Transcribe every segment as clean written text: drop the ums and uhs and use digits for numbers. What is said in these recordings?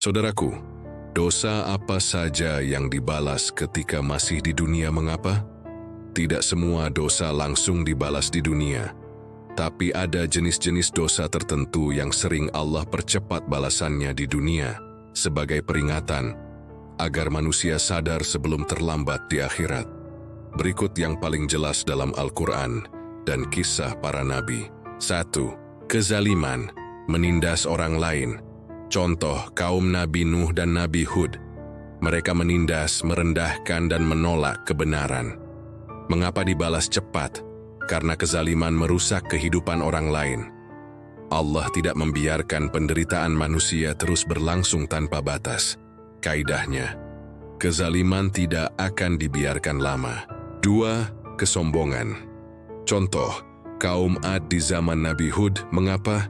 Saudaraku, dosa apa saja yang dibalas ketika masih di dunia mengapa? Tidak semua dosa langsung dibalas di dunia, tapi ada jenis-jenis dosa tertentu yang sering Allah percepat balasannya di dunia sebagai peringatan agar manusia sadar sebelum terlambat di akhirat. Berikut yang paling jelas dalam Al-Quran dan kisah para nabi. 1. Kezaliman, menindas orang lain. Contoh kaum Nabi Nuh dan Nabi Hud. Mereka menindas, merendahkan dan menolak kebenaran. Mengapa dibalas cepat? Karena kezaliman merusak kehidupan orang lain. Allah tidak membiarkan penderitaan manusia terus berlangsung tanpa batas. Kaidahnya, kezaliman tidak akan dibiarkan lama. 2. Kesombongan. Contoh, kaum Ad di zaman Nabi Hud, mengapa?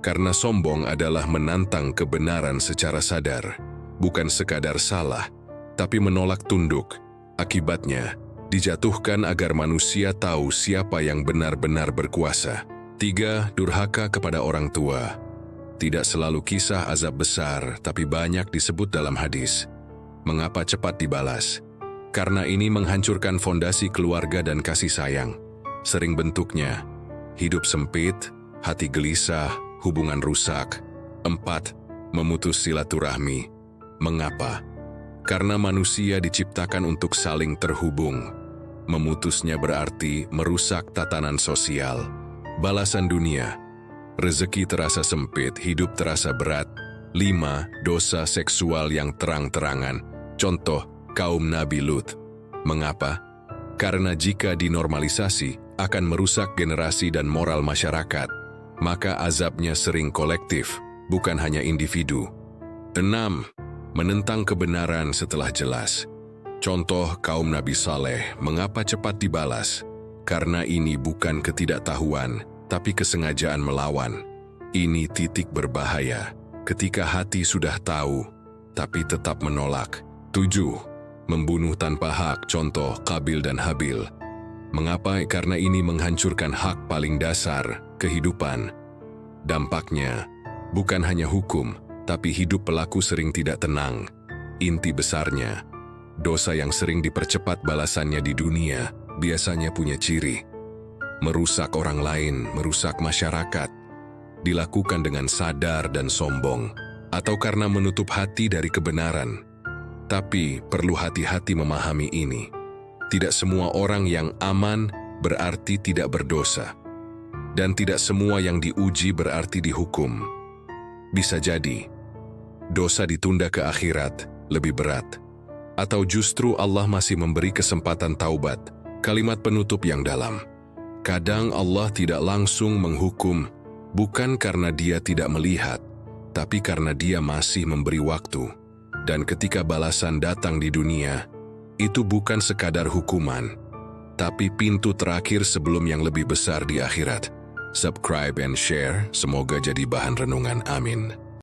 Karena sombong adalah menantang kebenaran secara sadar, bukan sekadar salah, tapi menolak tunduk. Akibatnya, dijatuhkan agar manusia tahu siapa yang benar-benar berkuasa. 3. Durhaka kepada orang tua. Tidak selalu kisah azab besar, tapi banyak disebut dalam hadis. Mengapa cepat dibalas? Karena ini menghancurkan fondasi keluarga dan kasih sayang. Sering bentuknya, hidup sempit, hati gelisah, hubungan rusak. 4. Memutus silaturahmi. Mengapa? Karena manusia diciptakan untuk saling terhubung. Memutusnya berarti merusak tatanan sosial. Balasan dunia. Rezeki terasa sempit, hidup terasa berat. 5. Dosa seksual yang terang-terangan. Contoh, kaum Nabi Lut. Mengapa? Karena jika dinormalisasi, akan merusak generasi dan moral masyarakat. Maka azabnya sering kolektif, bukan hanya individu. 6. Menentang kebenaran setelah jelas. Contoh kaum Nabi Saleh, mengapa cepat dibalas? Karena ini bukan ketidaktahuan, tapi kesengajaan melawan. Ini titik berbahaya, ketika hati sudah tahu, tapi tetap menolak. 7. Membunuh tanpa hak, contoh Qabil dan Habil. Mengapa? Karena ini menghancurkan hak paling dasar, kehidupan. Dampaknya, bukan hanya hukum, tapi hidup pelaku sering tidak tenang. Inti besarnya, dosa yang sering dipercepat balasannya di dunia, biasanya punya ciri. Merusak orang lain, merusak masyarakat. Dilakukan dengan sadar dan sombong, atau karena menutup hati dari kebenaran. Tapi perlu hati-hati memahami ini. Tidak semua orang yang aman berarti tidak berdosa. Dan tidak semua yang diuji berarti dihukum. Bisa jadi, dosa ditunda ke akhirat lebih berat. Atau justru Allah masih memberi kesempatan taubat, kalimat penutup yang dalam. Kadang Allah tidak langsung menghukum, bukan karena Dia tidak melihat, tapi karena Dia masih memberi waktu. Dan ketika balasan datang di dunia, itu bukan sekadar hukuman, tapi pintu terakhir sebelum yang lebih besar di akhirat. Subscribe and share, semoga jadi bahan renungan. Amin.